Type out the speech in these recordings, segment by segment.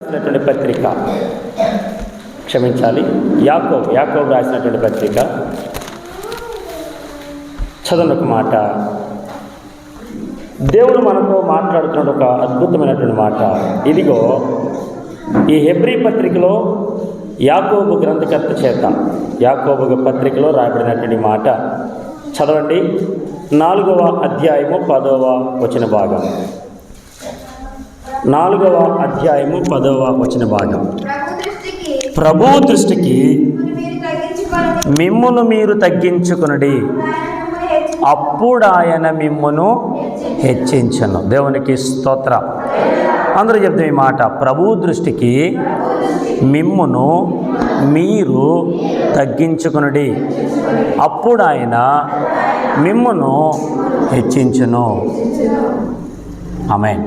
రాసినటువంటి పత్రిక క్షమించాలి యాకోబు రాసినటువంటి పత్రిక చదవని ఒక మాట, దేవుడు మనతో మాట్లాడుతున్న ఒక అద్భుతమైనటువంటి మాట. ఇదిగో ఈ హెబ్రీ పత్రికలో యాకోబు గ్రంథకర్త చేత యాకోబు పత్రికలో రాయబడినటువంటి మాట చదవండి. 4వ అధ్యాయము 10వ వచన భాగం. 4వ అధ్యాయము 10వ వచన భాగం. ప్రభు దృష్టికి మిమ్మును మీరు తగ్గించుకునుడి, అప్పుడు ఆయన మిమ్మును హెచ్చించను. దేవునికి స్తోత్రం. అందరూ చెప్తాం ఈ మాట. ప్రభు దృష్టికి మిమ్మును మీరు తగ్గించుకునుడి, అప్పుడు ఆయన మిమ్మును హెచ్చించును. ఆమేన్.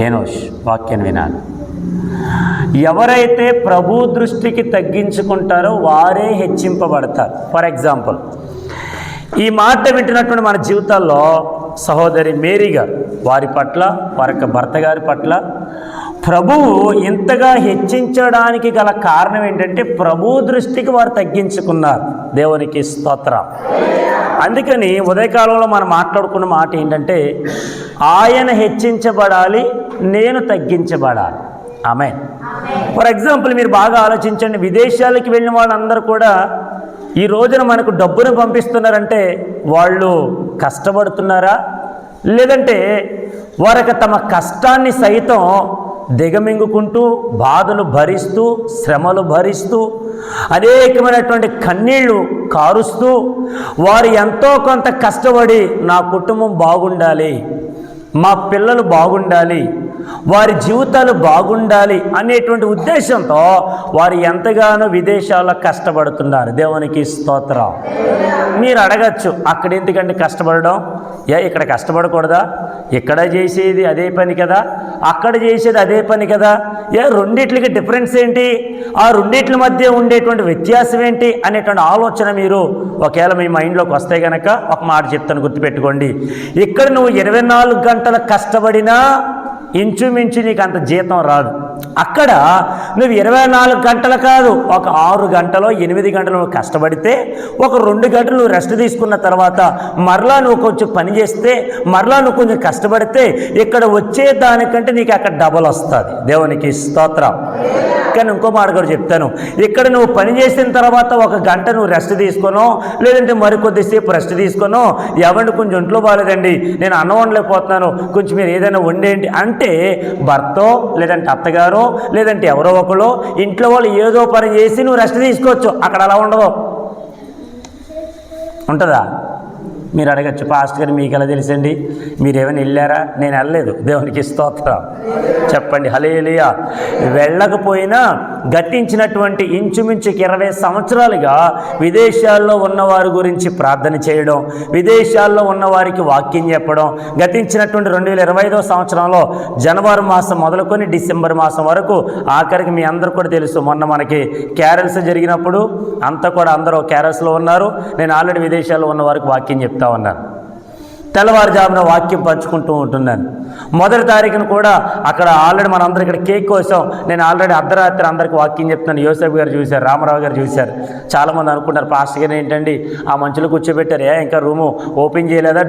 ఏనోష్ వాక్యాన్ని వినాలి. ఎవరైతే ప్రభు దృష్టికి తగ్గించుకుంటారో వారే హెచ్చింపబడతారు. ఫర్ ఎగ్జాంపుల్, ఈ మాట వింటున్నటువంటి మన జీవితాల్లో సహోదరి మేరీ గారు, వారి పట్ల, వారి యొక్క భర్త గారి పట్ల ప్రభువు ఇంతగా హెచ్చించడానికి గల కారణం ఏంటంటే ప్రభు దృష్టికి వారు తగ్గించుకున్నారు. దేవునికి స్తోత్రం. అందుకని ఉదయకాలంలో మనం మాట్లాడుకున్న మాట ఏంటంటే ఆయన హెచ్చించబడాలి, నేను తగ్గించబడాలి. ఆమేన్. ఫర్ ఎగ్జాంపుల్, మీరు బాగా ఆలోచించండి. విదేశాలకి వెళ్ళిన వాళ్ళందరూ కూడా ఈ రోజున మనకు డబ్బును పంపిస్తున్నారంటే వాళ్ళు కష్టపడుతున్నారా, లేదంటే వారికి తమ కష్టాన్ని సైతం దిగమింగుకుంటూ, బాధలు భరిస్తూ, శ్రమలు భరిస్తూ, అనేకమైనటువంటి కన్నీళ్లు కారుస్తూ, వారు ఎంతో కొంత కష్టపడి నా కుటుంబం బాగుండాలి, మా పిల్లలు బాగుండాలి, వారి జీవితాలు బాగుండాలి అనేటువంటి ఉద్దేశంతో వారు ఎంతగానో విదేశాల్లో కష్టపడుతున్నారు. దేవునికి స్తోత్రం. మీరు అడగచ్చు, అక్కడ ఎందుకంటే కష్టపడడం, ఇక్కడ కష్టపడకూడదా? ఇక్కడ చేసేది అదే పని కదా, అక్కడ చేసేది అదే పని కదా, రెండిట్లకి డిఫరెన్స్ ఏంటి, ఆ రెండిట్ల మధ్య ఉండేటువంటి వ్యత్యాసం ఏంటి అనేటువంటి ఆలోచన మీరు ఒకవేళ మీ మైండ్లోకి వస్తే కనుక ఒక మాట చెప్తాను, గుర్తుపెట్టుకోండి. ఇక్కడ నువ్వు 24 గంటలు కష్టపడినా ఇంచుమించు నీకు అంత జీతం రాదు. అక్కడ నువ్వు 24 గంటలు కాదు, ఒక 6 గంటలో 8 గంటలు నువ్వు కష్టపడితే, ఒక 2 గంటలు నువ్వు రెస్ట్ తీసుకున్న తర్వాత మరలా నువ్వు కొంచెం పని చేస్తే, మరలా నువ్వు కొంచెం కష్టపడితే ఇక్కడ వచ్చే దానికంటే నీకు అక్కడ డబల్ వస్తుంది. దేవునికి స్తోత్రం. కానీ ఇంకో మాట కూడా చెప్తాను, ఇక్కడ నువ్వు పని చేసిన తర్వాత 1 గంట నువ్వు రెస్ట్ తీసుకునో, లేదంటే మరికొద్దిసేపు రెస్ట్ తీసుకునో, ఎవరిని కొంచెం ఒంట్లో బాగాలేదండి, నేను అన్నం వండలేకపోతున్నాను, కొంచెం మీరు ఏదైనా వండేయండి అంటే భర్తో, లేదంటే అత్తగారో, లేదంటే ఎవరో ఒకరు ఇంట్లో వాళ్ళు ఏదో పని చేసి నువ్వు రెస్ట్ తీసుకోవచ్చు. అక్కడ అలా ఉండదు. ఉంటుందా? మీరు అడగచ్చు, పాస్టర్ గారు మీకు ఎలా తెలుసండి, మీరేమైనా వెళ్ళారా? నేను వెళ్ళలేదు. దేవునికి స్తోత్రం. చెప్పండి హల్లెలూయా. వెళ్ళకపోయినా గతించినటువంటి ఇంచుమించుకి 20 సంవత్సరాలుగా విదేశాల్లో ఉన్నవారి గురించి ప్రార్థన చేయడం, విదేశాల్లో ఉన్నవారికి వాక్యం చెప్పడం, గతించినటువంటి 2025వ సంవత్సరంలో జనవరి మాసం మొదలుకొని డిసెంబర్ మాసం వరకు, ఆఖరికి మీ అందరూ కూడా తెలుసు, మొన్న మనకి క్యారల్స్ జరిగినప్పుడు అంతా కూడా అందరూ క్యారల్స్లో ఉన్నారు. నేను ఆల్రెడీ విదేశాల్లో ఉన్న వారికి వాక్యం చెప్తా ఉన్నాను. తెల్లవారుజామున వాక్యం పంచుకుంటూ ఉంటున్నాను. 1వ తారీఖున కూడా అక్కడ ఆల్రెడీ మనందరూ ఇక్కడ కేక్ కోసం నేను ఆల్రెడీ అర్ధరాత్రి అందరికి వాక్యం చెప్తున్నాను. యోసేఫ్ గారు చూశారు, రామారావు గారు చూశారు. చాలామంది అనుకుంటారు, పాస్టర్ గారు ఏంటండి ఆ మంచులో కూర్చోబెట్టారు, ఇంకా రూము ఓపెన్ చేయలేదా,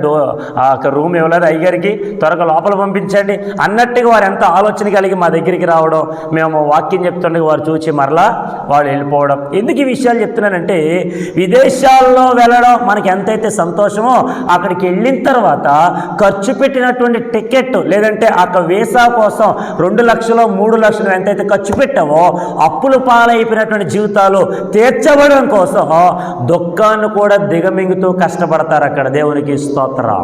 రూమ్ ఇవ్వలేదా అయ్యగారికి, త్వరగా లోపల పంపించండి అన్నట్టుగా వారు ఎంత ఆలోచన కలిగి మా దగ్గరికి రావడం, మేము వాక్యం చెప్తుండగా వారు చూసి మరలా వాళ్ళు వెళ్ళిపోవడం. ఎందుకు ఈ విషయాలు చెప్తున్నానంటే, విదేశాల్లో వెళ్ళడం మనకి ఎంతైతే సంతోషమో, అక్కడికి వెళ్ళిన తర్వాత ఖర్చు పెట్టినటువంటి టికెట్, లేదంటే అక్కడ వీసా కోసం 2 లక్షలు 3 లక్షలు ఎంతైతే ఖర్చు పెట్టావో, అప్పులు పాలైపోయినటువంటి జీవితాలు తీర్చబడడం కోసం దుఃఖాన్ని కూడా దిగమింగుతూ కష్టపడతారు అక్కడ. దేవునికి స్తోత్రం.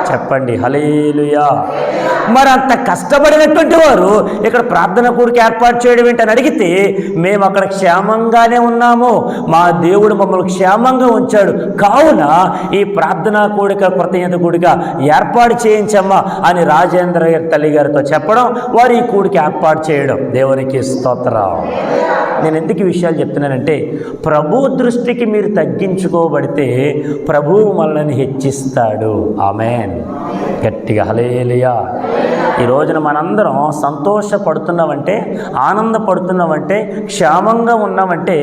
చెప్పండి హల్లెలూయా. మరి అంత కష్టపడినటువంటి వారు ఇక్కడ ప్రార్థన కూడికి ఏర్పాటు చేయడం ఏంటని అడిగితే, మేము అక్కడ క్షేమంగానే ఉన్నాము, మా దేవుడు మమ్మల్ని క్షేమంగా ఉంచాడు, కావున ఈ ప్రార్థనా కూడిక కృతజ్ఞత కూడిక ఏర్పాటు చేయించమ్మా అని రాజేంద్ర గారి తల్లి గారితో చెప్పడం, వారు ఈ కూడికి ఏర్పాటు చేయడం. దేవునికి స్తోత్రం. నేను ఎందుకు ఈ విషయాలు చెప్తున్నానంటే, ప్రభు దృష్టికి మీరు తగ్గించుకోబడితే ప్రభువు మనల్ని హెచ్చిస్తాడు. ఆమేన్. గట్టిగా హల్లెలూయా. ఈ రోజున మనందరం సంతోషపడుతున్నామంటే, ఆనందపడుతున్నామంటే, క్షేమంగా ఉన్నామంటే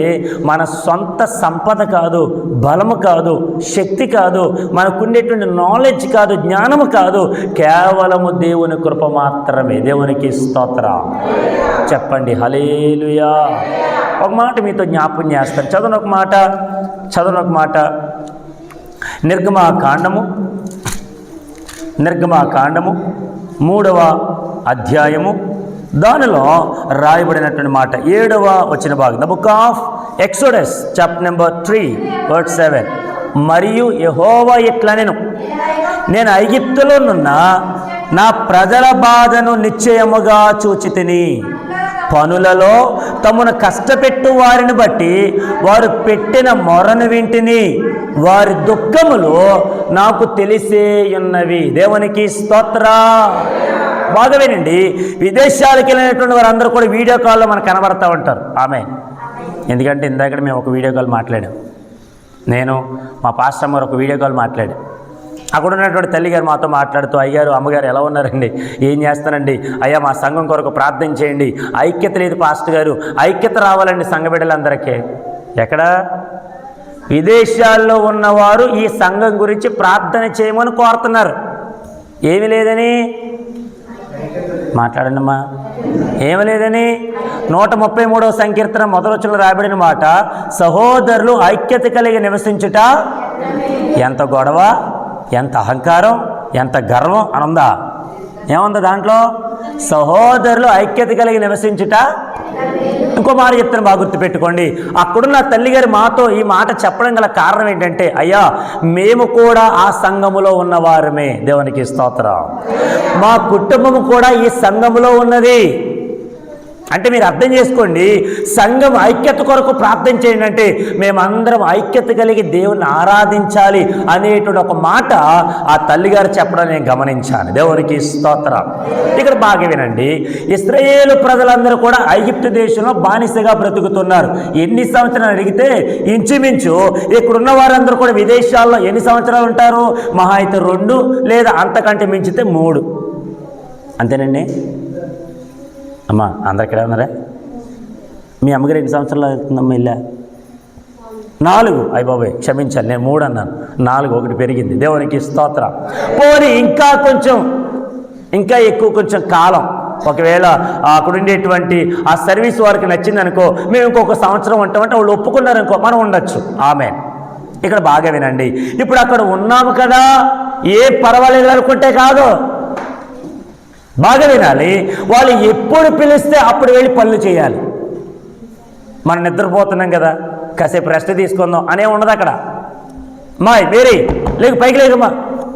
మన సొంత సంపద కాదు, బలము కాదు, శక్తి కాదు, మనకుండేటువంటి నాలెడ్జ్ కాదు, జ్ఞానము కాదు, కేవలము దేవుని కృప మాత్రమే. దేవునికి స్తోత్రం చెప్పండి. హల్లెలూయా. ఒక మాట మీతో జ్ఞాపకం చేస్తాను. చదవను ఒక మాట నిర్గమాకాండము 3వ అధ్యాయము, దానిలో రాయబడినటువంటి మాట 7వ వచన భాగం. The book of Exodus chapter number 3 verse 7. మరియు యెహోవా ఇట్లనెను, నేను ఐగుప్తులోనున్న నా ప్రజల బాధను నిశ్చయముగా చూచితిని. పనులలో తమను కష్టపెట్టు వారిని బట్టి వారు పెట్టిన మొరను వింటిని. వారి దుఃఖములు నాకు తెలిసే ఉన్నవి. దేవునికి స్తోత్రం. బాగా వినండి. విదేశాలకు వెళ్ళినటువంటి వారందరూ కూడా వీడియో కాల్లో మనకు కనబడతా ఉంటారు. ఆమె ఎందుకంటే ఇందాక మేము ఒక వీడియో కాల్ మాట్లాడాం. నేను మా పాస్టర్ గారు ఒక వీడియో కాల్ మాట్లాడాం. అక్కడ ఉన్నటువంటి తల్లిగారు మాతో మాట్లాడుతూ, అయ్యారు అమ్మగారు ఎలా ఉన్నారండి, ఏం చేస్తానండి, అయ్యా మా సంఘం కొరకు ప్రార్థన చేయండి. ఐక్యత లేదు పాస్టర్ గారు, ఐక్యత రావాలండి సంఘ బిడ్డలందరికీ. ఎక్కడ? విదేశాల్లో ఉన్నవారు ఈ సంఘం గురించి ప్రార్థన చేయమని కోరుతున్నారు. ఏమి లేదని మాట్లాడండి అమ్మా. ఏమి లేదని 133వ సంకీర్తన మొదటి వచనంలో రాయబడిన మాట, సహోదరులు ఐక్యత కలిగి నివసించుట ఎంత గొడవ, ఎంత అహంకారం, ఎంత గర్వం అని ఉందా? ఏముంది దాంట్లో? సహోదరులు ఐక్యత కలిగి నివసించుట. ఇంకో మాట చెప్తాను, బాగా గుర్తుపెట్టుకోండి. అక్కడున్న తల్లిగారు మాతో ఈ మాట చెప్పడం గల కారణం ఏంటంటే, అయ్యా మేము కూడా ఆ సంఘములో ఉన్నవారమే. దేవునికి స్తోత్రం. మా కుటుంబము కూడా ఈ సంఘములో ఉన్నది. అంటే మీరు అర్థం చేసుకోండి, సంఘం ఐక్యత కొరకు ప్రార్థన చేయండి అంటే మేమందరం ఐక్యత కలిగి దేవుని ఆరాధించాలి అనేటువంటి ఒక మాట ఆ తల్లిగారు చెప్పడం నేను గమనించాను. దేవునికి స్తోత్రం. ఇక్కడ బాగా వినండి. ఇశ్రాయేలు ప్రజలందరూ కూడా ఐగుప్తు దేశంలో బానిసగా బ్రతుకుతున్నారు. ఎన్ని సంవత్సరాలు అడిగితే ఇంచుమించు ఇక్కడున్న వారందరూ కూడా విదేశాల్లో ఎన్ని సంవత్సరాలు ఉంటారు? మహా అయితే 2 లేదా అంతకంటే మించితే 3. అంతేనండి. అమ్మా అందరు ఇక్కడే ఉన్నారా? మీ అమ్మగారు ఎన్ని సంవత్సరాలు అవుతుందమ్మా ఇల్లా? 4. అయ్య బాబాయ్ క్షమించాలి, నేను 3 అన్నాను. 4 ఒకటి పెరిగింది. దేవునికి స్తోత్రం. పోనీ ఇంకా ఎక్కువ కొంచెం కాలం ఒకవేళ అక్కడ ఉండేటువంటి ఆ సర్వీస్ వారికి నచ్చింది అనుకో, మేము ఇంకొక సంవత్సరం ఉంటామంటే వాళ్ళు ఒప్పుకున్నారనుకో, మనం ఉండొచ్చు. ఆమెన్. ఇక్కడ బాగా వినండి. ఇప్పుడు అక్కడ ఉన్నాము కదా, ఏ పర్వాలేదు అనుకుంటే కాదు, బాగా వినాలి. వాళ్ళు ఎప్పుడు పిలిస్తే అప్పుడు వెళ్ళి పనులు చేయాలి. మనం నిద్రపోతున్నాం కదా, కాసేపు రెస్ట్ తీసుకుందాం అనే ఉండదు అక్కడ. మా మేరీ లేక పైకి లేకమ్మా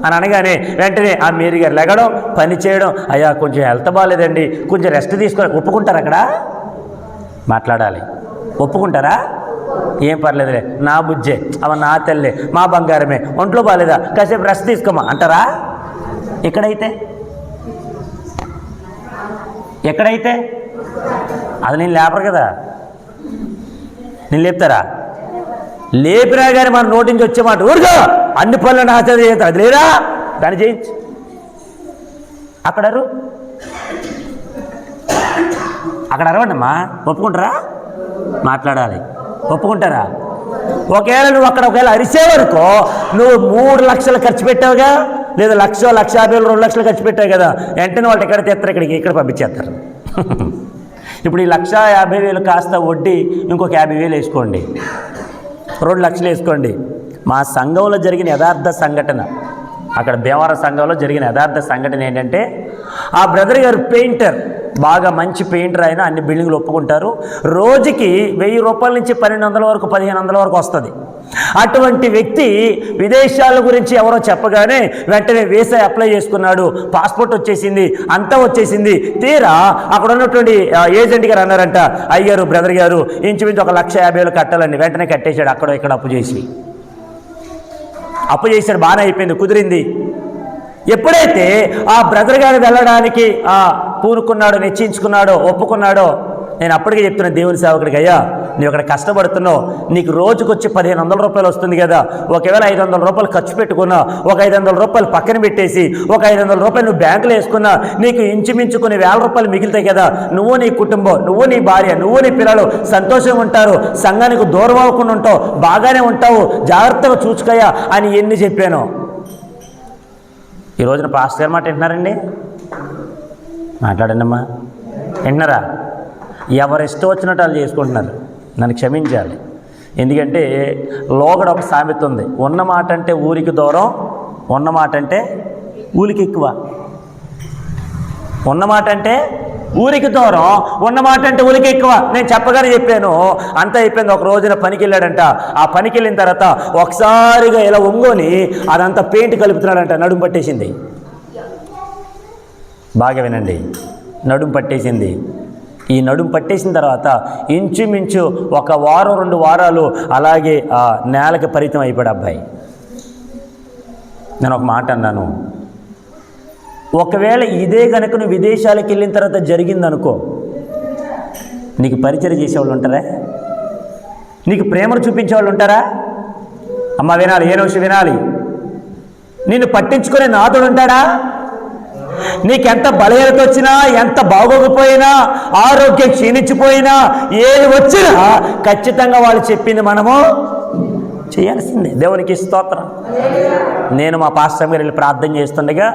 అని అనగానే వెంటనే ఆ మేరీ గారు లెగడం, పని చేయడం. అయ్యా కొంచెం హెల్త్ బాగాలేదండి, కొంచెం రెస్ట్ తీసుకొని ఒప్పుకుంటారు అక్కడ? మాట్లాడాలి. ఒప్పుకుంటారా? ఏం పర్లేదులే, నా బుజ్జే, అవ నా తల్లే, మా బంగారమే, ఒంట్లో బాగాలేదా, కాసేపు రెస్ట్ తీసుకోమా అంటారా? ఎక్కడైతే అది నేను లేపరు కదా, నేను లేపుతారా? లేపినా కానీ మన నోటి నుంచి వచ్చే మాట ఊరుగా అన్ని పనులను ఆచరణ చేస్తారు. అది లేదా దాన్ని చేయించు. అక్కడ అరవండి అమ్మా. ఒప్పుకుంటారా? మాట్లాడాలి. ఒప్పుకుంటారా? ఒకవేళ నువ్వు ఒకవేళ అరిసేవనుకో, నువ్వు 3 లక్షలు ఖర్చు పెట్టావుగా, లేదా 1,00,000, 1,50,000, 2 లక్షలు ఖర్చు పెట్టావు కదా, వెంటనే వాళ్ళు ఎక్కడ తెస్తారు? ఇక్కడ పంపించేస్తారు. ఇప్పుడు ఈ 1,50,000 కాస్త వడ్డీ ఇంకొక 50,000 వేసుకోండి, 2 లక్షలు వేసుకోండి. మా సంఘంలో జరిగిన యథార్థ సంఘటన, అక్కడ భీమవరం సంఘంలో జరిగిన యథార్థ సంఘటన ఏంటంటే, ఆ బ్రదర్ గారు పెయింటర్, బాగా మంచి పెయింటర్. ఆయన అన్ని బిల్డింగ్లు ఒప్పుకుంటారు. రోజుకి 1,000 రూపాయల నుంచి 1,200 వరకు 1,500 వరకు వస్తుంది. అటువంటి వ్యక్తి విదేశాల గురించి ఎవరో చెప్పగానే వెంటనే వీసా అప్లై చేసుకున్నాడు. పాస్పోర్ట్ వచ్చేసింది, అంతా వచ్చేసింది. తీరా అక్కడ ఉన్నటువంటి ఏజెంట్ గారు అన్నారంట, అయ్యారు బ్రదర్ గారు ఇంచుమించు 1,50,000 కట్టాలండి. వెంటనే కట్టేశాడు. అక్కడ ఇక్కడ అప్పు చేశాడు. బాగానే అయిపోయింది, కుదిరింది. ఎప్పుడైతే ఆ బ్రదర్ గారు వెళ్ళడానికి పూనుకున్నాడో, నిశ్చయించుకున్నాడో, ఒప్పుకున్నాడో, నేను అప్పటికే చెప్తున్నా దేవుని సేవకుడికి, అయ్యా నువ్వు ఇక్కడ కష్టపడుతున్నావు, నీకు రోజుకొచ్చి 1500 రూపాయలు వస్తుంది కదా, ఒకవేళ 500 రూపాయలు ఖర్చు పెట్టుకున్నా, ఒక 500 రూపాయలు పక్కన పెట్టేసి ఒక 500 రూపాయలు నువ్వు బ్యాంకులో వేసుకున్నా, నీకు ఇంచుమించు కొన్ని వేల రూపాయలు మిగులుతాయి కదా, నువ్వు నీ కుటుంబం, నువ్వు నీ భార్య, నువ్వు నీ పిల్లలు సంతోషంగా ఉంటారు, సంఘానికి దూరం అవ్వకుండా ఉంటావు, బాగానే ఉంటావు, జాగ్రత్తగా చూసుకోయా అని ఎన్ని చెప్పాను. ఈ రోజున పాస్టర్ గారి మాట వింటున్నారండి? మాట్లాడండి అమ్మా, వింటున్నారా? ఎవరు ఇష్టం వచ్చినట్టు వాళ్ళు చేసుకుంటున్నారు. నన్ను క్షమించాలి, ఎందుకంటే లోగడ ఒక సామెత ఉంది, ఉన్న మాట అంటే ఊరికి దూరం, ఉన్న మాట అంటే ఊరికి ఎక్కువ. ఉన్న మాట అంటే ఊరికి దూరం, ఉన్న మాట అంటే ఊరికి ఎక్కువ. నేను చెప్పగానే చెప్పాను, అంతా అయిపోయింది. ఒక రోజున పనికి వెళ్ళాడంట. ఆ పనికి వెళ్ళిన తర్వాత ఒకసారిగా ఇలా ఒంగోని అదంతా పెయింట్ కలుపుతున్నాడంట. నడుము పట్టేసింది. బాగా వినండి, నడుము పట్టేసింది. ఈ నడుము పట్టేసిన తర్వాత ఇంచుమించు ఒక వారం 2 వారాలు అలాగే ఆ నేలకి పరితం అయిపోయాడు అబ్బాయి. నేను ఒక మాట అన్నాను, ఒకవేళ ఇదే కనుక నువ్వు విదేశాలకు వెళ్ళిన తర్వాత జరిగిందనుకో, నీకు పరిచయం చేసేవాళ్ళు ఉంటారా? నీకు ప్రేమను చూపించేవాళ్ళు ఉంటారా? అమ్మ వినాలి, ఏ నిమిషం వినాలి. నిన్ను పట్టించుకునే నాథుడు ఉంటాడా? నీకెంత బలహీనత వచ్చినా, ఎంత బాగోకపోయినా, ఆరోగ్యం క్షీణించిపోయినా, ఏది వచ్చినా ఖచ్చితంగా వాళ్ళు చెప్పింది మనము చేయాల్సిందే. దేవునికి స్తోత్రం. నేను మా పాస్టర్ గారు వెళ్ళి ప్రార్థన చేస్తుండగా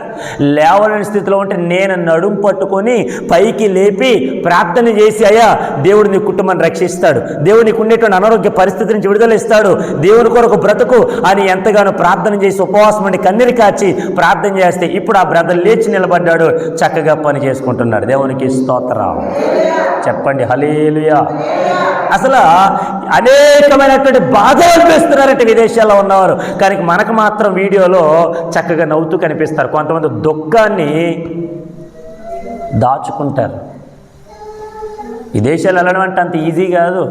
లేవలేని స్థితిలో ఉంటే నేను నడుము పట్టుకొని పైకి లేపి ప్రార్థన చేసి, అయ్యా దేవుడు నీ కుటుంబాన్ని రక్షిస్తాడు, దేవుడు నీకు ఉండేటువంటి అనారోగ్య పరిస్థితి నుంచి విడుదల ఇస్తాడు, దేవుని కొరకు బ్రతుకు అని ఎంతగానో ప్రార్థన చేసి ఉపవాసం అండి కన్నీరు కాచి ప్రార్థన చేస్తే ఇప్పుడు ఆ బ్రదర్ లేచి నిలబడ్డాడు, చక్కగా పని చేసుకుంటున్నాడు. దేవునికి స్తోత్రం. చెప్పండి హల్లెలూయా. అసలు అనేకమైనటువంటి బాధలు అనిపిస్తున్నారంటే విదేశాల్లో ఉన్నవారు, కానీ మనకు మాత్రం వీడియోలో చక్కగా నవ్వుతూ కనిపిస్తారు. కొంతమంది దుఃఖాన్ని దాచుకుంటారు. విదేశాలు వెళ్ళడం అంటే అంత ఈజీ కాదు.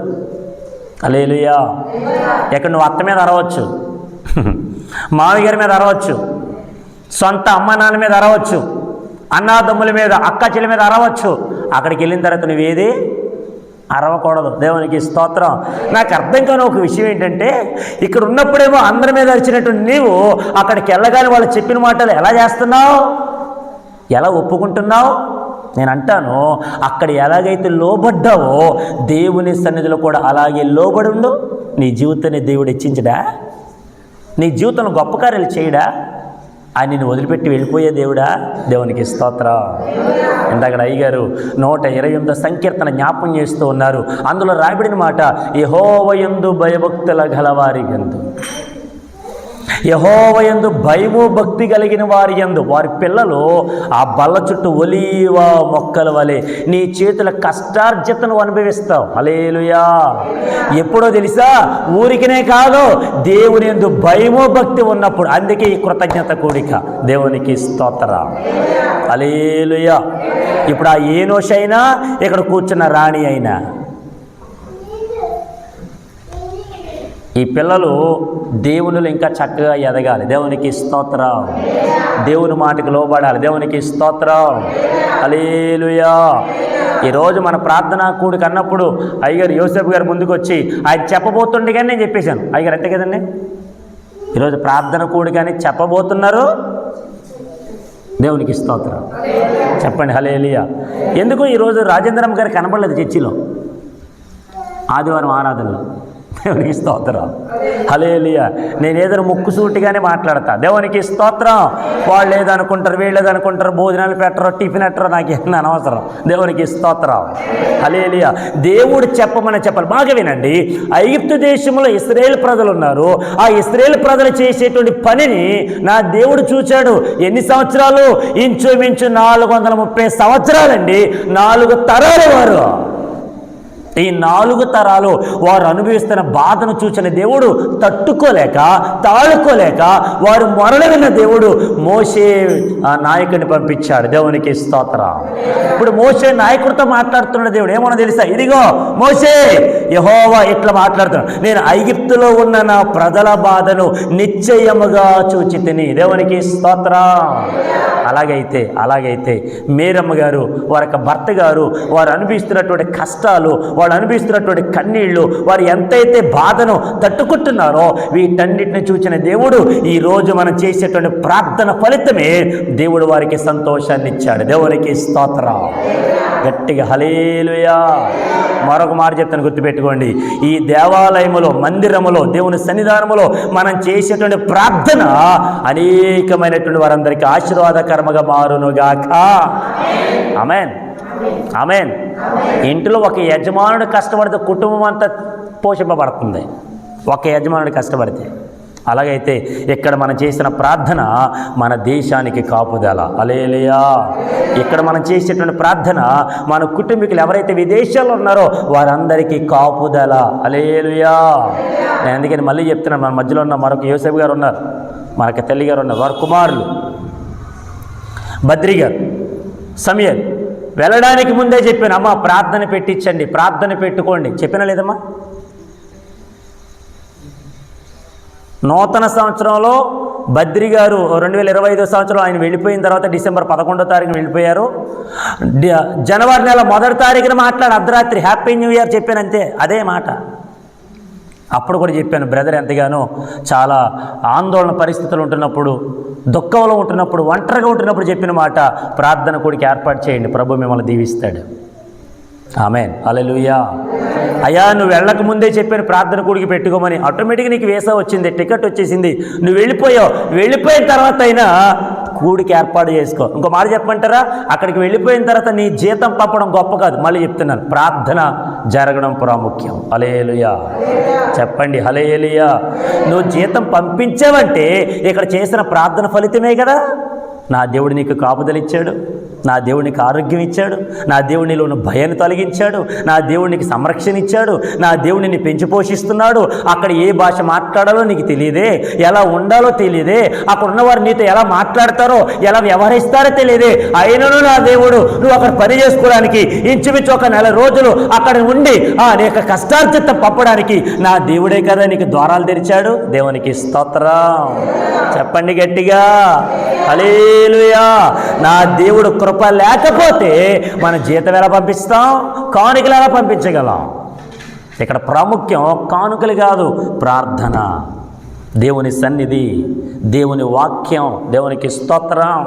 హల్లెలూయా. ఎక్కడ నువ్వు అత్త మీద అరవచ్చు, మామగారి మీద అరవచ్చు, సొంత అమ్మ నాన్న మీద అరవచ్చు, అన్నాదమ్ముల మీద, అక్క చెల్లి మీద అరవచ్చు. అక్కడికి వెళ్ళిన తర్వాత నువ్వేది అరవకూడదు. దేవునికి స్తోత్రం. నాకు అర్థం కాని ఒక విషయం ఏంటంటే, ఇక్కడ ఉన్నప్పుడేమో అందరి మీద అరిచినటువంటి నీవు అక్కడికి వెళ్ళగానే వాళ్ళు చెప్పిన మాటలు ఎలా చేస్తున్నావు, ఎలా ఒప్పుకుంటున్నావు? నేను అంటాను, అక్కడ ఎలాగైతే లోబడ్డావో దేవుని సన్నిధిలో కూడా అలాగే లోబడి ఉండు. నీ జీవితాన్ని దేవుడు హెచ్చించడా? నీ జీవితంలో గొప్ప కార్యాలు చేయడా? ఆయన నిన్ను వదిలిపెట్టి వెళ్ళిపోయే దేవుడా? దేవునికి స్తోత్రం. ఇందాక అయ్యగారు 128వ సంకీర్తన జ్ఞాపం చేస్తూ ఉన్నారు. అందులో రాయబడిన మాట, యెహోవాయందు భయభక్తుల గలవారి యందు, యెహోవాయందు భయము భక్తి కలిగిన వారి యందు వారి పిల్లలు ఆ బల్ల చుట్టూ ఒలీవ మొక్కల వలె నీ చేతుల కష్టార్జితను అనుభవిస్తావు. హల్లెలూయా. ఎప్పుడో తెలుసా? ఊరికినే కాదు, దేవుని యందు భయము భక్తి ఉన్నప్పుడు. అందుకే ఈ కృతజ్ఞత కూడిక. దేవునికి స్తోత్రం. హల్లెలూయా. ఇప్పుడు ఆ ఏనోష్ అయినా, ఇక్కడ కూర్చున్న రాణి అయినా, ఈ పిల్లలు దేవునిలో ఇంకా చక్కగా ఎదగాలి. దేవునికి స్తోత్రం. దేవుని మాటకు లోబడాలి. దేవునికి స్తోత్రం. హల్లెలూయా. ఈరోజు మన ప్రార్థనా కూడిక అన్నప్పుడు అయ్యగారు యోసేపు గారు ముందుకు వచ్చి ఆయన చెప్పబోతుండే కానీ నేను చెప్పేశాను. అయ్యగారు అంతే కదండి, ఈరోజు ప్రార్థన కూడిక అని చెప్పబోతున్నారు. దేవునికి స్తోత్రం. చెప్పండి హల్లెలూయా. ఎందుకు ఈరోజు రాజేంద్రమ్మ గారు కనబడలేదు చర్చిలో ఆదివారం ఆరాధనలో? దేవునికి స్తోత్రం. హల్లెలూయా. నేను ఏదైనా ముక్కుసూటిగానే మాట్లాడతా. దేవునికి స్తోత్రం. వాళ్ళు ఏదనుకుంటారు, వీళ్ళు ఏదనుకుంటారు, భోజనాలు పెట్టరు, టిఫిన్ పెట్టరు, నాకేం అనవసరం. దేవునికి స్తోత్రం. హల్లెలూయా. దేవుడు చెప్పమని చెప్పాలి. బాగా వినండి. ఐగుప్తు దేశంలో ఇశ్రాయేలు ప్రజలు ఉన్నారు. ఆ ఇశ్రాయేలు ప్రజలు చేసేటువంటి పనిని నా దేవుడు చూచాడు. ఎన్ని సంవత్సరాలు? ఇంచుమించు 430 సంవత్సరాలండి. 4 తరాలు వారు. ఈ 4 తరాలు వారు అనుభవిస్తున్న బాధను చూసిన దేవుడు తట్టుకోలేక, తాళుకోలేక వారు మొరలు విన్న దేవుడు మోషే ఆ నాయకుడిని పంపించాడు. దేవునికి స్తోత్రం. ఇప్పుడు మోషే నాయకుడితో మాట్లాడుతున్న దేవుడు ఏమన్నా తెలుసా? ఇదిగో మోషే, యెహోవా ఇట్లా మాట్లాడుతున్నాడు, నేను ఐగుప్తులో ఉన్న నా ప్రజల బాధను నిశ్చయముగా చూచి తిని. దేవునికి స్తోత్రం. అలాగైతే మేరమ్మ గారు, వారి భర్త గారు వారు అనుభవిస్తున్నటువంటి కష్టాలు, వాళ్ళు అనిపిస్తున్నటువంటి కన్నీళ్లు, వారు ఎంతైతే బాధను తట్టుకుంటున్నారో వీటన్నిటిని చూసిన దేవుడు ఈరోజు మనం చేసేటువంటి ప్రార్థన ఫలితమే దేవుడు వారికి సంతోషాన్ని ఇచ్చాడు. దేవునికి స్తోత్రం. గట్టిగా హల్లెలూయా. మరొక మాట చెప్తాను, గుర్తుపెట్టుకోండి. ఈ దేవాలయములో, మందిరములో, దేవుని సన్నిధానములో మనం చేసేటువంటి ప్రార్థన అనేకమైనటువంటి వారందరికీ ఆశీర్వాదకరముగా మారునుగాక. ఆమేన్, ఆమేన్. ఇంటిలో ఒక యజమానుడు కష్టపడితే కుటుంబం అంతా పోషింపబడుతుంది, ఒక యజమానుడు కష్టపడితే. అలాగైతే ఇక్కడ మనం చేసిన ప్రార్థన మన దేశానికి కాపుదల. హల్లెలూయా. ఇక్కడ మనం చేసేటువంటి ప్రార్థన మన కుటుంబీకులు ఎవరైతే విదేశాల్లో ఉన్నారో వారందరికీ కాపుదల. హల్లెలూయా. నేను అందుకని మళ్ళీ చెప్తున్నాను, మన మధ్యలో ఉన్న మరొక యోసేపు గారు ఉన్నారు, మనకు తల్లి గారు ఉన్నారు, వారి కుమారులు బద్రి గారు, సమయల్. వెళ్ళడానికి ముందే చెప్పాను, అమ్మ ప్రార్థన పెట్టించండి, ప్రార్థన పెట్టుకోండి. చెప్పినా లేదమ్మా? నూతన సంవత్సరంలో బద్రి గారు 2025 సంవత్సరం ఆయన వెళ్ళిపోయిన తర్వాత డిసెంబర్ 11వ తారీఖున వెళ్ళిపోయారు. జనవరి నెల 1వ తారీఖున మాట్లాడి అర్ధరాత్రి హ్యాపీ న్యూ ఇయర్ చెప్పాను, అంతే. అదే మాట అప్పుడు కూడా చెప్పాను. బ్రదర్ ఎంతగానో చాలా ఆందోళన పరిస్థితులు ఉంటున్నప్పుడు, దుఃఖంలో ఉంటున్నప్పుడు, ఒంటరిగా ఉంటున్నప్పుడు చెప్పిన మాట, ప్రార్థన కూడికి ఏర్పాటు చేయండి, ప్రభు మిమ్మల్ని దీవిస్తాడు. ఆమేన్, హల్లెలూయా. అయ్యా నువ్వు వెళ్ళక ముందే చెప్పాను ప్రార్థన కూడికి పెట్టుకోమని, ఆటోమేటిక్గా నీకు వీసా వచ్చింది, టికెట్ వచ్చేసింది, నువ్వు వెళ్ళిపోయావు. వెళ్ళిపోయిన తర్వాత అయినా కూడికి ఏర్పాటు చేసుకో. ఇంకో మాట చెప్పమంటారా? అక్కడికి వెళ్ళిపోయిన తర్వాత నీ జీతం పంపడం గొప్ప కాదు, మళ్ళీ చెప్తున్నాను, ప్రార్థన జరగడం ప్రాముఖ్యం. హల్లెలూయా. చెప్పండి హల్లెలూయా. నువ్వు జీతం పంపించావంటే ఇక్కడ చేసిన ప్రార్థన ఫలితమే కదా. నా దేవుడు నీకు కాపుదలిచ్చాడు, నా దేవునికి ఆరోగ్యం ఇచ్చాడు, నా దేవునిలో ఉన్న భయాన్ని తొలగించాడు, నా దేవునికి సంరక్షణ ఇచ్చాడు, నా దేవుడిని పెంచి పోషిస్తున్నాడు. అక్కడ ఏ భాష మాట్లాడాలో నీకు తెలియదే, ఎలా ఉండాలో తెలియదే, అక్కడ ఉన్నవారు నీతో ఎలా మాట్లాడతారో, ఎలా వ్యవహరిస్తారో తెలియదే. అయినను నా దేవుడు నువ్వు అక్కడ పని చేసుకోవడానికి ఇంచుమించు ఒక 4 రోజులు అక్కడ ఉండి నీ యొక్క కష్టార్జితం పంపడానికి నా దేవుడే కదా నీకు ద్వారాలు తెరిచాడు. దేవునికి స్తోత్రం. చెప్పండి గట్టిగా హల్లెలూయా. నా దేవుడు కృప లేకపోతే మన జీతం ఎలా పంపిస్తాం, కానుకలు ఎలా పంపించగలం? ఇక్కడ ప్రాముఖ్యం కానుకలు కాదు, ప్రార్థన, దేవుని సన్నిధి, దేవుని వాక్యం. దేవునికి స్తోత్రం.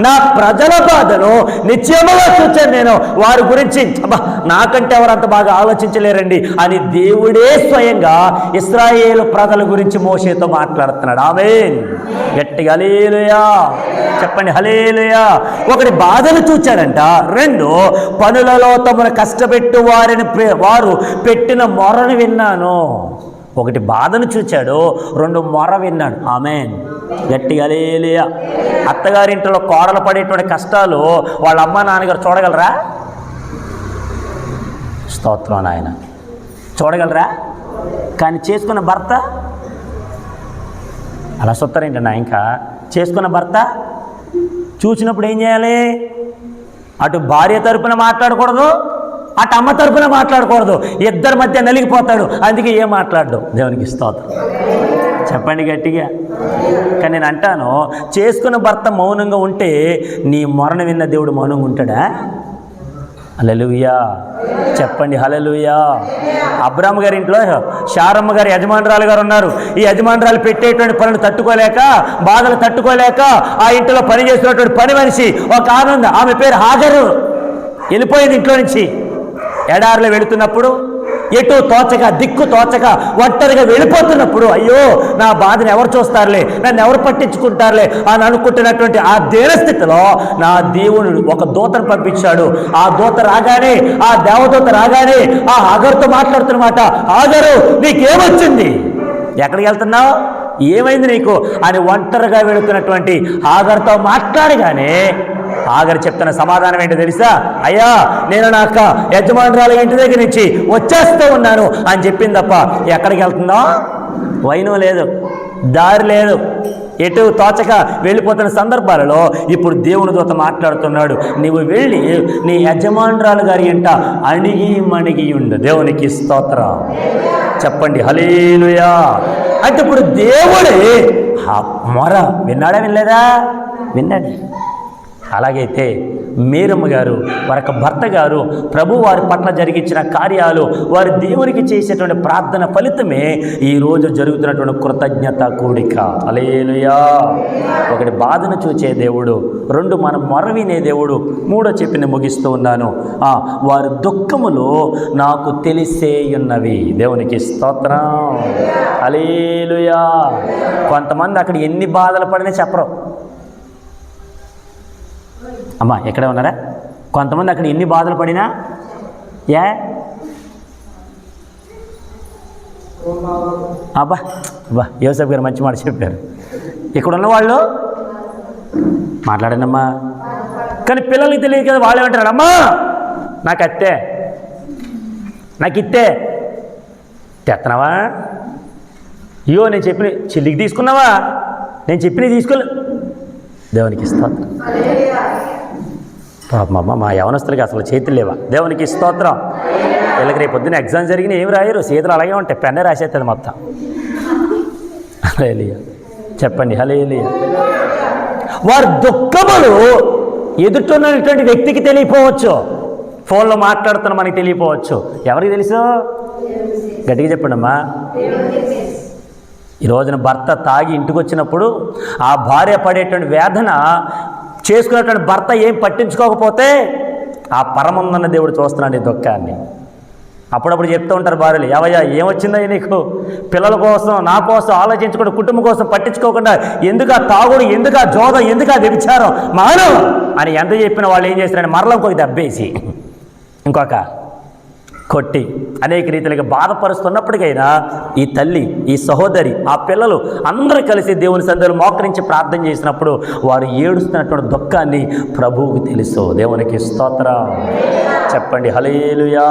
నా ప్రజల బాధను నిత్యముగా చూచాను నేను, వారి గురించి నాకంటే ఎవరంత బాగా ఆలోచించలేరండి అని దేవుడే స్వయంగా ఇశ్రాయేలు ప్రజల గురించి మోషేతో మాట్లాడుతున్నాడు. ఆమేన్. గట్టిగా హల్లెలూయా. చెప్పండి హల్లెలూయా. ఒకటి బాధను చూచాడంట, 2 పనులలో తమను కష్టపెట్టు వారు పెట్టిన మొరను విన్నాను. ఒకటి బాధను చూచాడు, 2 మొర విన్నాడు. ఆమేన్. గట్టిగా హల్లెలూయా. అత్తగారింట్లో కోడలు పడేటువంటి కష్టాలు వాళ్ళ అమ్మ నాన్నగారు చూడగలరా? స్తోత్రం నాయన. చూడగలరా? కానీ చేసుకున్న భర్త అలా సొత్తరేంటి నా, ఇంకా చేసుకున్న భర్త చూసినప్పుడు ఏం చేయాలి? అటు భార్య తరపున మాట్లాడకూడదు, అటు అమ్మ తరపున మాట్లాడకూడదు, ఇద్దరి మధ్య నలిగిపోతాడు. అందుకే ఏం మాట్లాడడు. దేవునికి స్తోత్రం. చెప్పండి గట్టిగా. కానీ నేను అంటాను, చేసుకున్న భర్త మౌనంగా ఉంటే నీ మొరను విన్న దేవుడు మౌనంగా ఉంటాడా? హల్లెలూయా. చెప్పండి హల్లెలూయా. అబ్రాహాము గారి ఇంట్లో శారమ్మ గారి యజమానురాలు గారు ఉన్నారు. ఈ యజమానురాలు పెట్టేటువంటి పనులు తట్టుకోలేక, బాధలు తట్టుకోలేక ఆ ఇంట్లో పని చేస్తున్నటువంటి పని మనిషి ఒక ఆనంద, ఆమె పేరు హాగరు, వెళ్ళిపోయింది ఇంట్లో నుంచి. ఎడారిలో వెళుతున్నప్పుడు ఎటు తోచక, దిక్కు తోచక, ఒంటరిగా వెళ్ళిపోతున్నప్పుడు, అయ్యో నా బాధను ఎవరు చూస్తారులే, నన్ను ఎవరు పట్టించుకుంటారులే అని అనుకుంటున్నటువంటి ఆ దీనస్థితిలో నా దేవుడు ఒక దూతను పంపించాడు. ఆ దూత రాగానే, ఆ దేవదూత రాగానే ఆ హాగరుతో మాట్లాడుతున్నమాట, హాగరు నీకేమొచ్చింది, ఎక్కడికి వెళ్తున్నావు, ఏమైంది నీకు అని ఒంటరిగా వెళుతున్నటువంటి హాగరుతో మాట్లాడగానే హాగరు చెప్తున్న సమాధానం ఏంటో తెలుసా? అయ్యా నేను నా అక్క యజమానురాలు ఇంటి దగ్గర నుంచి వచ్చేస్తూ ఉన్నాను అని చెప్పింది తప్ప ఎక్కడికి వెళ్తుందో వైనం లేదు, దారి లేదు, ఎటు తోచక వెళ్ళిపోతున్న సందర్భాలలో ఇప్పుడు దేవుని దూత మాట్లాడుతున్నాడు, నీవు వెళ్ళి నీ యజమానురాలు గారి ఇంట అణిగి మణిగి ఉండు. దేవునికి స్తోత్రం. చెప్పండి హల్లెలూయా. అంటే ఇప్పుడు దేవుడే మొర విన్నాడా, వినలేదా? విన్నాడు. అలాగైతే మేరమ్మ గారు వారి భర్త గారు ప్రభు వారి పట్ల జరిగించిన కార్యాలు, వారి దేవునికి చేసేటువంటి ప్రార్థన ఫలితమే ఈరోజు జరుగుతున్నటువంటి కృతజ్ఞత కూడిక. హల్లెలూయా. ఒకటి బాధను చూచే దేవుడు, రెండు మనం మొర వినే దేవుడు, మూడో చెప్పింది ముగిస్తూ ఉన్నాను. వారి దుఃఖములు నాకు తెలిసే ఉన్నవి. దేవునికి స్తోత్రం. హల్లెలూయా. కొంతమంది అక్కడ ఎన్ని బాధలు పడినా చెప్పరు. అమ్మా ఎక్కడే ఉన్నారా? కొంతమంది అక్కడ ఎన్ని బాధలు పడినా అబ్బా యోసేపు గారు మంచి మాట చెప్పారు. ఇక్కడ ఉన్నవాళ్ళు మాట్లాడండి అమ్మా. కానీ పిల్లలకి తెలియదు కదా, వాళ్ళు ఏమంటారు, అమ్మా నాకు అత్తే, నాకు ఇత్తే తెత్తనావా, అయ్యో నేను చెప్పిన చెల్లికి తీసుకున్నావా, నేను చెప్పినవి తీసుకోలే. దేవునికి స్తోత్రం. పాపమ్మ మా యవనస్తులకి అసలు చేతులు లేవా? దేవునికి స్తోత్రం. వీళ్ళకి రేపు పొద్దున్న ఎగ్జామ్ జరిగిన ఏమి రాయరు, చేతులు అలాగే ఉంటాయి, పెన్నే రాసేస్తుంది మొత్తం. హల్లెలూయా చెప్పండి. హల్లెలూయా. వారి దుఃఖములు ఎదుటిన్నటువంటి వ్యక్తికి తెలియపోవచ్చు, ఫోన్లో మాట్లాడుతున్న మనకి తెలియపోవచ్చు. ఎవరికి తెలుసు? గట్టిగా చెప్పండి అమ్మా. ఈ రోజున భర్త తాగి ఇంటికి వచ్చినప్పుడు ఆ భార్య పడేటువంటి వేదన చేసుకునేటువంటి భర్త ఏం పట్టించుకోకపోతే ఆ పరమందన్న దేవుడు చూస్తున్నాడు ఈ దుఃఖాన్ని. అప్పుడప్పుడు చెప్తూ ఉంటారు భార్యలు, ఏవయ్యా ఏమొచ్చిందా నీకు, పిల్లల కోసం నా కోసం ఆలోచించకుండా కుటుంబం కోసం పట్టించుకోకుండా ఎందుకు ఆ తాగుడు, ఎందుకు ఆ జోదం, ఎందుకు ఆ వ్యభిచారం మాను అని ఎంత చెప్పిన వాళ్ళు ఏం చేస్తారంటే మరలా ఇంకొక దెబ్బేసి ఇంకొక కొట్టి అనేక రీతిలుగా బాధపరుస్తున్నప్పటికైనా ఈ తల్లి, ఈ సహోదరి, ఆ పిల్లలు అందరూ కలిసి దేవుని సన్నిధిలో మోకరించి ప్రార్థన చేసినప్పుడు వారు ఏడుస్తున్నటువంటి దుఃఖాన్ని ప్రభువుకు తెలుసు. దేవునికి స్తోత్రం చెప్పండి. హల్లెలూయా.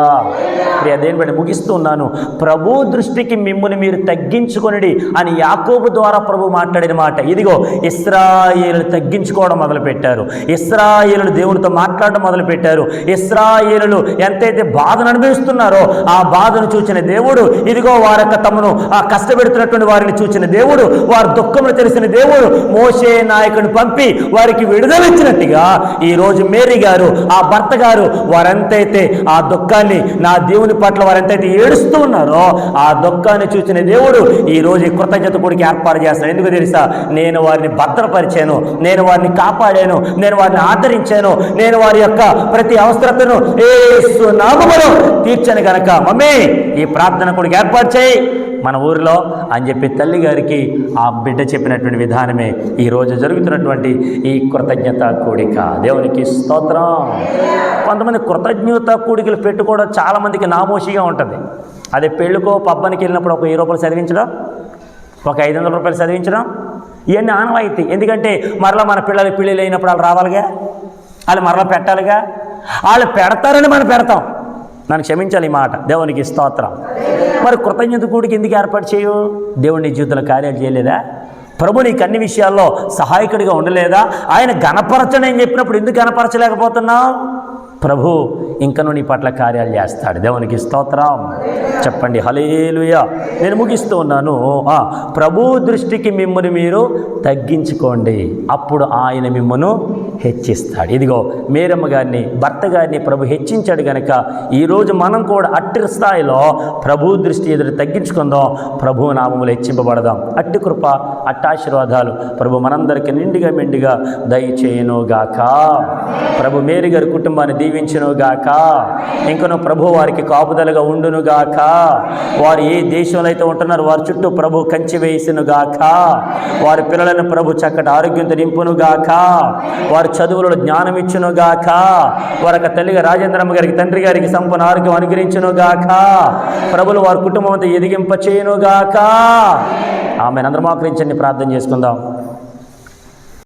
దేని బట్టి ముగిస్తూ ఉన్నాను. ప్రభు దృష్టికి మిమ్ముని మీరు తగ్గించుకొనిడి అని యాకోబు ద్వారా ప్రభు మాట్లాడిన మాట. ఇదిగో ఇశ్రాయేలు తగ్గించుకోవడం మొదలుపెట్టారు, ఇశ్రాయేలు దేవునితో మాట్లాడడం మొదలుపెట్టారు. ఇశ్రాయేలు ఎంతైతే బాధను అనుభవిస్తున్నారో ఆ బాధను చూచిన దేవుడు, ఇదిగో వారి యొక్క తమను ఆ కష్టపెడుతున్నటువంటి వారిని చూచిన దేవుడు, వారి దుఃఖమును తెలిసిన దేవుడు మోషే నాయకుని పంపి వారికి విడుదలిచ్చినట్టుగా ఈరోజు మేరీ గారు, ఆ భర్త గారు, వారంతైతే ఆ దుఃఖాన్ని, నా దేవుని పట్ల వారంతైతే ఏడుస్తూ ఉన్నారో ఆ దుఃఖాన్ని చూసిన దేవుడు ఈరోజు ఈ కృతజ్ఞత కూడికి ఏర్పాటు చేస్తాను. ఎందుకు తెలుసా? నేను వారిని భద్రపరిచాను, నేను వారిని కాపాడాను, నేను వారిని ఆదరించాను, నేను వారి యొక్క ప్రతి అవసరతను యేసు నామములో తీర్చాను గనక మమ్మీ ఈ ప్రార్థన కూడికి ఏర్పాటు చేయి మన ఊరిలో అని చెప్పి తల్లి గారికి ఆ బిడ్డ చెప్పినటువంటి విధానమే ఈరోజు జరుగుతున్నటువంటి ఈ కృతజ్ఞత కూడిక. దేవునికి స్తోత్రం. కొంతమంది కృతజ్ఞత కూడికలు పెట్టుకోవడం చాలామందికి నామోషిగా ఉంటుంది. అదే పెళ్ళికో పబ్బానికి వెళ్ళినప్పుడు ఒక 1000 రూపాయలు చదివించడం, ఒక 500 రూపాయలు చదివించడం, ఇవన్నీ ఆనవాయితీ. ఎందుకంటే మరలా మన పిల్లలు పెళ్ళిళ్ళు అయినప్పుడు వాళ్ళు రావాలిగా, వాళ్ళు మరలా పెట్టాలిగా, వాళ్ళు పెడతారని మనం పెడతాం. నన్ను క్షమించాలి ఈ మాట. దేవునికి స్తోత్రం. మరి కృతజ్ఞత కూడికి ఎందుకు ఏర్పాటు చేయు? దేవుని జీవితంలో కార్యాలు చేయలేదా? ప్రభు నీకు అన్ని విషయాల్లో సహాయకుడిగా ఉండలేదా? ఆయన గణపరచని అని చెప్పినప్పుడు ఎందుకు గణపరచలేకపోతున్నావు? ప్రభు ఇంకనూ నీ పట్ల కార్యాలు చేస్తాడు. దేవునికి స్తోత్రం చెప్పండి. హల్లెలూయా. నేను ముగిస్తూ ఉన్నాను. ప్రభు దృష్టికి మిమ్మల్ని మీరు తగ్గించుకోండి, అప్పుడు ఆయన మిమ్మల్ని హెచ్చిస్తాడు. ఇదిగో మేరమ్మ గారిని, భర్త గారిని ప్రభు హెచ్చించాడు కనుక ఈరోజు మనం కూడా అట్టి స్థాయిలో ప్రభు దృష్టి ఎదురు తగ్గించుకుందాం, ప్రభు నామములు హెచ్చింపబడదాం. అట్టి కృప, అట్టి ఆశీర్వాదాలు ప్రభు మనందరికీ నిండుగా మెండుగా దయచేయునుగాక. ప్రభు మేరీ గారి కుటుంబాన్ని దీవించునుగాక. ఇంకనూ ప్రభు వారికి కాపుదలగా ఉండునుగాక. వారు ఏ దేశంలో అయితే ఉంటున్నారో వారి చుట్టూ ప్రభు కంచి వేసునుగాక. వారి పిల్లలను ప్రభు చక్కటి ఆరోగ్యంతో నింపునుగాక. వారి చదువులలో జ్ఞానం ఇచ్చునుగాక. వారి తల్లిగా రాజేంద్రమ్మ గారికి, తండ్రి గారికి సంపూర్ణ ఆరోగ్యం అనుగ్రహించునుగాక. ప్రభులు వారి కుటుంబం అంతా ఎదిగింప చేయునుగాక. ఆమెను అందరం ఆకరించండి, ప్రార్థన చేసుకుందాం.